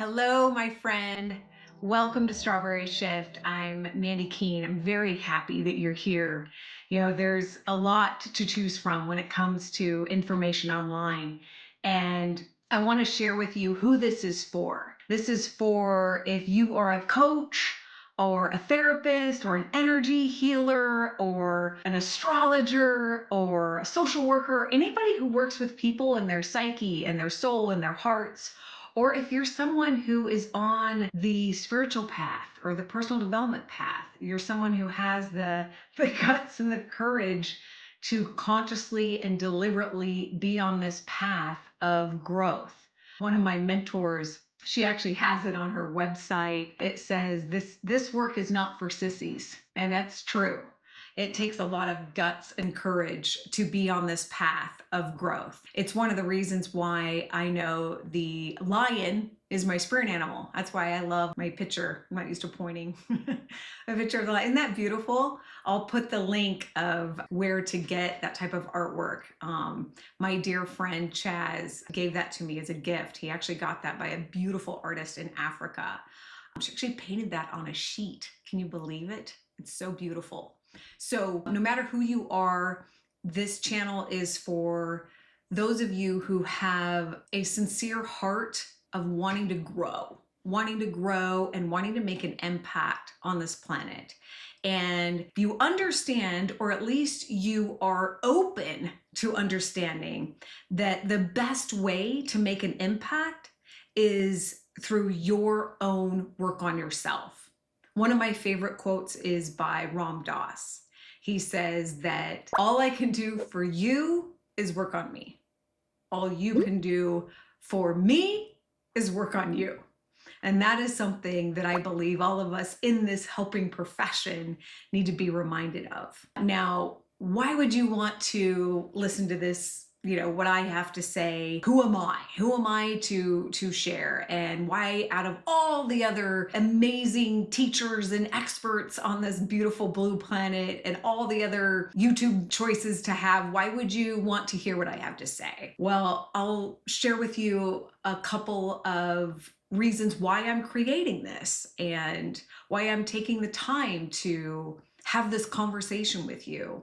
Hello, my friend. Welcome to Strawberry Shift. I'm Mandy Keene. I'm very happy that you're here. There's a lot to choose from when it comes to information online. And I want to share with you who this is for. This is for if you are a coach or a therapist or an energy healer or an astrologer or a social worker, anybody who works with people and their psyche and their soul and their hearts, or if you're someone who is on the spiritual path or the personal development path, you're someone who has the guts and the courage to consciously and deliberately be on this path of growth. One of my mentors, she actually has it on her website. It says, this work is not for sissies. And that's true. It takes a lot of guts and courage to be on this path of growth. It's one of the reasons why I know the lion is my spirit animal. That's why I love my picture. I'm not used to pointing. A picture of the lion. Isn't that beautiful? I'll put the link of where to get that type of artwork. My dear friend Chaz gave that to me as a gift. He actually got that by a beautiful artist in Africa. She actually painted that on a sheet. Can you believe it? It's so beautiful. So no matter who you are, this channel is for those of you who have a sincere heart of wanting to grow and wanting to make an impact on this planet. And you understand, or at least you are open to understanding, that the best way to make an impact is through your own work on yourself. One of my favorite quotes is by Ram Dass. He says that all I can do for you is work on me. All you can do for me is work on you. And that is something that I believe all of us in this helping profession need to be reminded of. Now, why would you want to listen to this? What I have to say? Who am I? Who am I to share? And why, out of all the other amazing teachers and experts on this beautiful blue planet and all the other YouTube choices to have, why would you want to hear what I have to say? Well, I'll share with you a couple of reasons why I'm creating this and why I'm taking the time to have this conversation with you.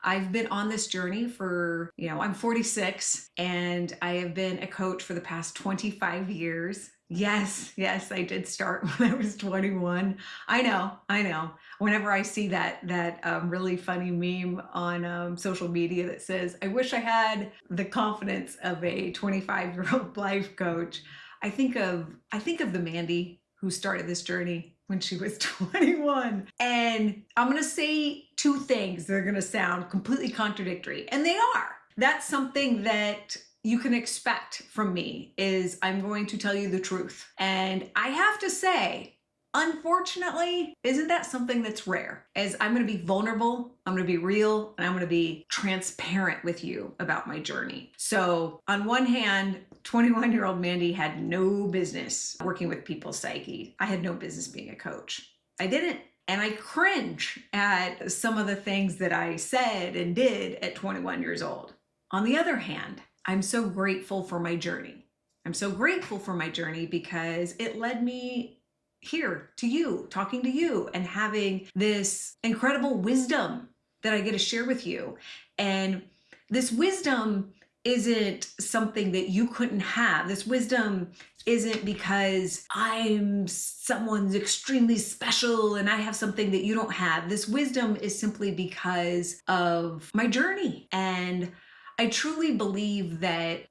I've been on this journey for, I'm 46 and I have been a coach for the past 25 years. Yes, I did start when I was 21. I know. Whenever I see that really funny meme on social media that says, I wish I had the confidence of a 25-year-old life coach, I think of the Mandy who started this journey when she was 21. And I'm going to say two things that are going to sound completely contradictory, and they are. That's something that you can expect from me, is I'm going to tell you the truth. And I have to say, unfortunately, isn't that something that's rare? As I'm going to be vulnerable, I'm going to be real, and I'm going to be transparent with you about my journey. So on one hand, 21-year-old Mandy had no business working with people's psyche. I had no business being a coach. I didn't. And I cringe at some of the things that I said and did at 21 years old. On the other hand, I'm so grateful for my journey. I'm so grateful for my journey because it led me here to you, talking to you, and having this incredible wisdom that I get to share with you. And this wisdom isn't something that you couldn't have. This wisdom isn't because I'm someone's extremely special and I have something that you don't have. This wisdom is simply because of my journey. And I truly believe that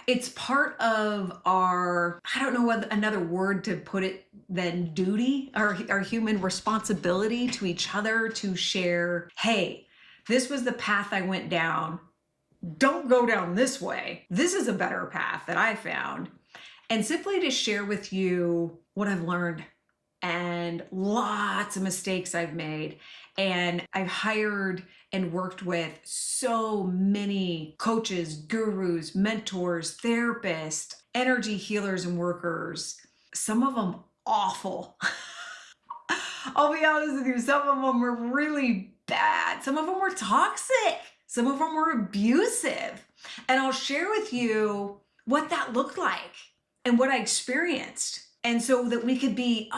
it's part of our, I don't know what another word to put it than duty, our human responsibility to each other to share, hey, this was the path I went down. Don't go down this way. This is a better path that I found. And simply to share with you what I've learned and lots of mistakes I've made. And I've hired and worked with so many coaches, gurus, mentors, therapists, energy healers and workers. Some of them awful. I'll be honest with you, some of them were really bad. Some of them were toxic. Some of them were abusive. And I'll share with you what that looked like and what I experienced. And so that we could be,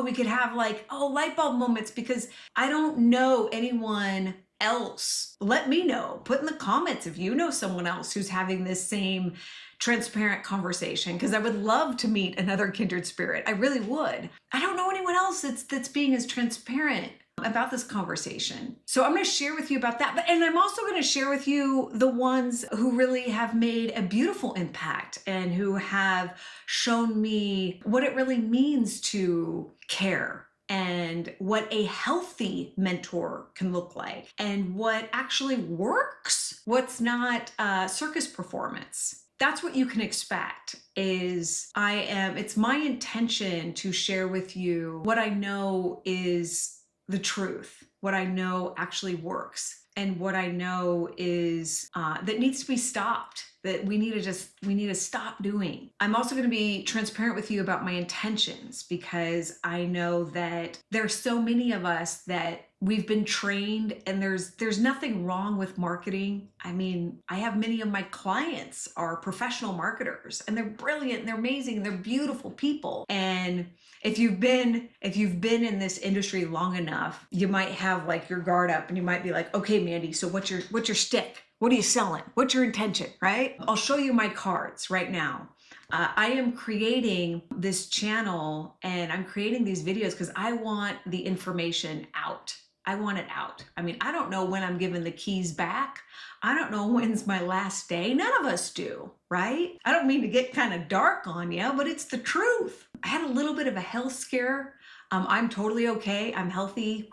we could have like, light bulb moments, because I don't know anyone else. Let me know. Put in the comments if you know someone else who's having this same transparent conversation, because I would love to meet another kindred spirit. I really would. I don't know anyone else that's being as transparent about this conversation. So I'm going to share with you about that. And I'm also going to share with you the ones who really have made a beautiful impact and who have shown me what it really means to care, and what a healthy mentor can look like, and what actually works, what's not circus performance. That's what you can expect. It's my intention to share with you what I know is the truth, what I know actually works, and what I know is that needs to be stopped, that we need to stop doing. I'm also going to be transparent with you about my intentions, because I know that there's so many of us that we've been trained, and there's nothing wrong with marketing. I mean, I have many of my clients are professional marketers, and they're brilliant, and they're amazing, and they're beautiful people. And if you've been in this industry long enough, you might have like your guard up, and you might be like, okay, Mandy, so what's your stick? What are you selling? What's your intention, right? I'll show you my cards right now. I am creating this channel, and I'm creating these videos because I want the information out. I want it out. I mean, I don't know when I'm giving the keys back. I don't know when's my last day. None of us do, right? I don't mean to get kind of dark on you, but it's the truth. I had a little bit of a health scare. I'm totally okay. I'm healthy,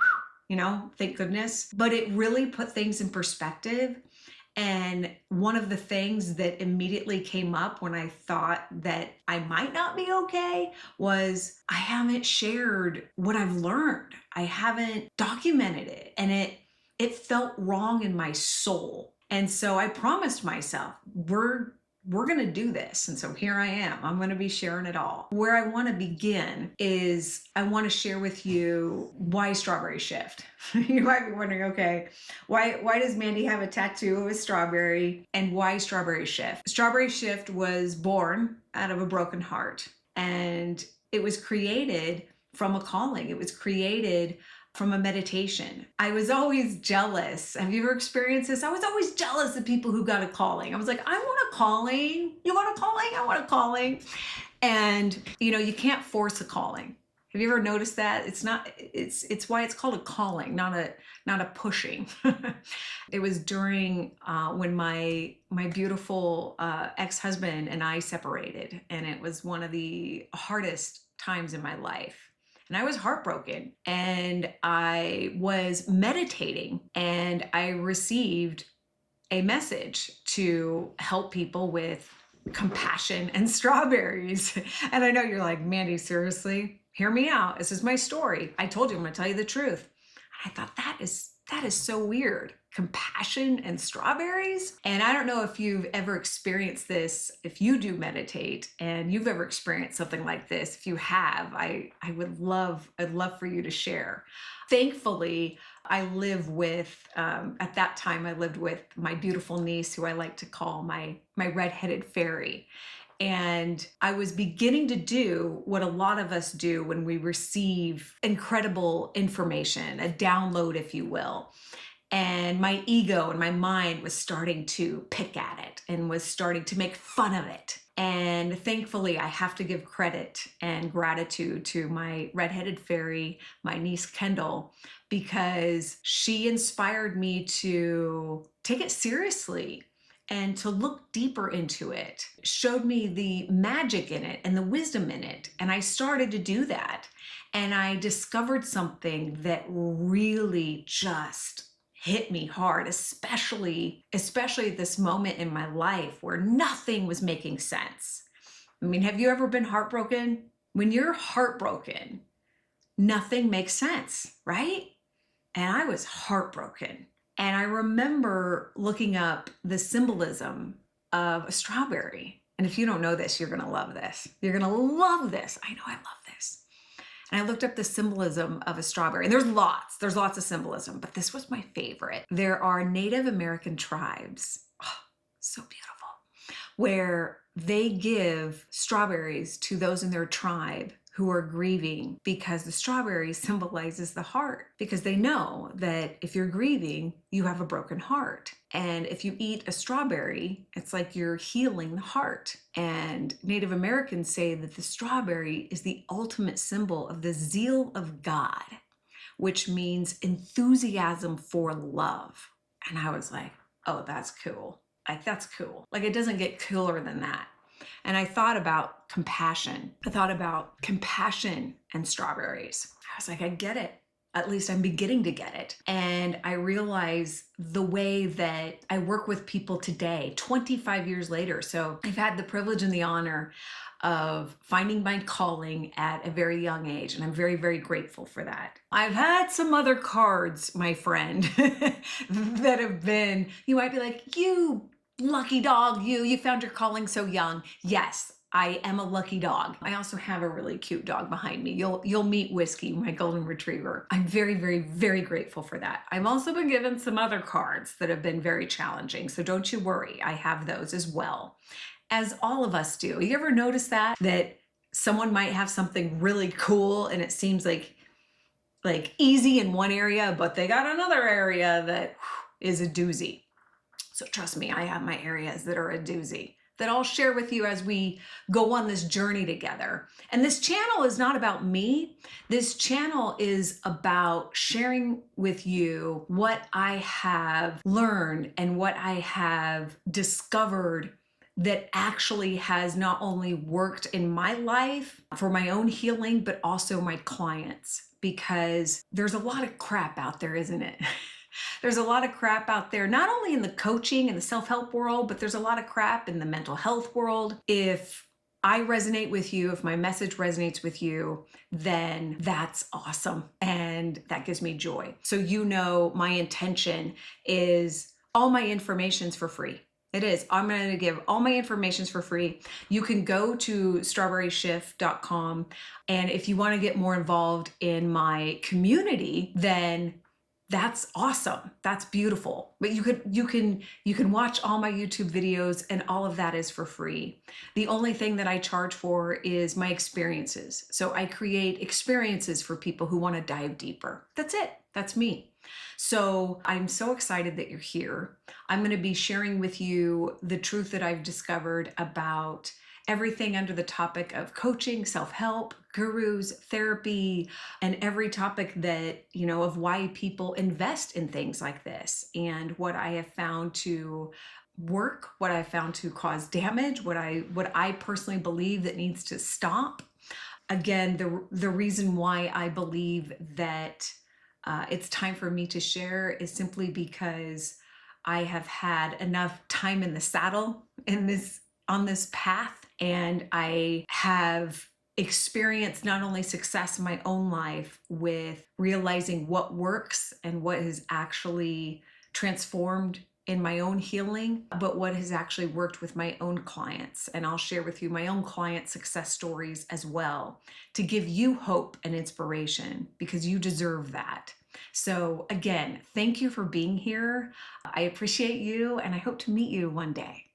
thank goodness. But it really put things in perspective. And one of the things that immediately came up when I thought that I might not be okay was I haven't shared what I've learned. I haven't documented it, and it felt wrong in my soul. And so I promised myself, we're going to do this. And so here I am. I'm going to be sharing it all. Where I want to begin is I want to share with you why Strawberry Shift. You might be wondering, okay, why does Mandy have a tattoo of a strawberry, and why Strawberry Shift? Strawberry Shift was born out of a broken heart, and it was created from a calling. It was created from a meditation. I was always jealous. Have you ever experienced this? I was always jealous of people who got a calling. I was like, I want a calling. You want a calling? I want a calling. And you can't force a calling. Have you ever noticed that? It's why it's called a calling, not a pushing. It was during when my beautiful ex-husband and I separated, and it was one of the hardest times in my life. And I was heartbroken, and I was meditating, and I received a message to help people with compassion and strawberries. And I know you're like, Mandy, seriously? Hear me out. This is my story. I told you I'm going to tell you the truth. And I thought that is so weird. Compassion and strawberries. And I don't know if you've ever experienced this, if you do meditate and you've ever experienced something like this. If you have, I'd love for you to share. Thankfully, I live with, at that time, I lived with my beautiful niece, who I like to call my redheaded fairy. And I was beginning to do what a lot of us do when we receive incredible information, a download, if you will. And my ego and my mind was starting to pick at it and was starting to make fun of it. And thankfully, I have to give credit and gratitude to my redheaded fairy, my niece Kendall, because she inspired me to take it seriously and to look deeper into it, showed me the magic in it and the wisdom in it. And I started to do that. And I discovered something that really just hit me hard, especially at this moment in my life where nothing was making sense. I mean, have you ever been heartbroken? When you're heartbroken, nothing makes sense, right? And I was heartbroken. And I remember looking up the symbolism of a strawberry. And if you don't know this, you're going to love this. You're going to love this. I know I love this. And I looked up the symbolism of a strawberry. And there's lots of symbolism, but this was my favorite. There are Native American tribes, so beautiful, where they give strawberries to those in their tribe who are grieving, because the strawberry symbolizes the heart, because they know that if you're grieving, you have a broken heart. And if you eat a strawberry, it's like you're healing the heart. And Native Americans say that the strawberry is the ultimate symbol of the zeal of God, which means enthusiasm for love. And I was like, oh, that's cool. Like, that's cool. Like, it doesn't get cooler than that. And I thought about compassion. I thought about compassion and strawberries. I was like, I get it. At least I'm beginning to get it. And I realize the way that I work with people today, 25 years later. So I've had the privilege and the honor of finding my calling at a very young age. And I'm very, very grateful for that. I've had some other cards, my friend, that have been, you might be like, you lucky dog, you found your calling so young. Yes, I am a lucky dog. I also have a really cute dog behind me. You'll meet Whiskey, my golden retriever. I'm very, very, very grateful for that. I've also been given some other cards that have been very challenging. So don't you worry, I have those as well. As all of us do. You ever notice that someone might have something really cool and it seems like easy in one area, but they got another area that is a doozy. So trust me, I have my areas that are a doozy that I'll share with you as we go on this journey together. And this channel is not about me. This channel is about sharing with you what I have learned and what I have discovered that actually has not only worked in my life for my own healing, but also my clients, because there's a lot of crap out there, isn't it? There's a lot of crap out there, not only in the coaching and the self-help world, but there's a lot of crap in the mental health world. If I resonate with you, if my message resonates with you, then that's awesome. And that gives me joy. So you know, my intention is all my information's for free. It is. I'm going to give all my information for free. You can go to strawberryshift.com. And if you want to get more involved in my community, then that's awesome. That's beautiful. But you can watch all my YouTube videos, and all of that is for free. The only thing that I charge for is my experiences. So I create experiences for people who want to dive deeper. That's it. That's me. So I'm so excited that you're here. I'm going to be sharing with you the truth that I've discovered about everything under the topic of coaching, self-help, gurus, therapy, and every topic that, of why people invest in things like this, and what I have found to work, what I found to cause damage, what I personally believe that needs to stop. Again, the reason why I believe that it's time for me to share is simply because I have had enough time in the saddle on this path, and I have experienced not only success in my own life with realizing what works and what has actually transformed in my own healing, but what has actually worked with my own clients. And I'll share with you my own client success stories as well, to give you hope and inspiration, because you deserve that. So again, thank you for being here. I appreciate you, and I hope to meet you one day.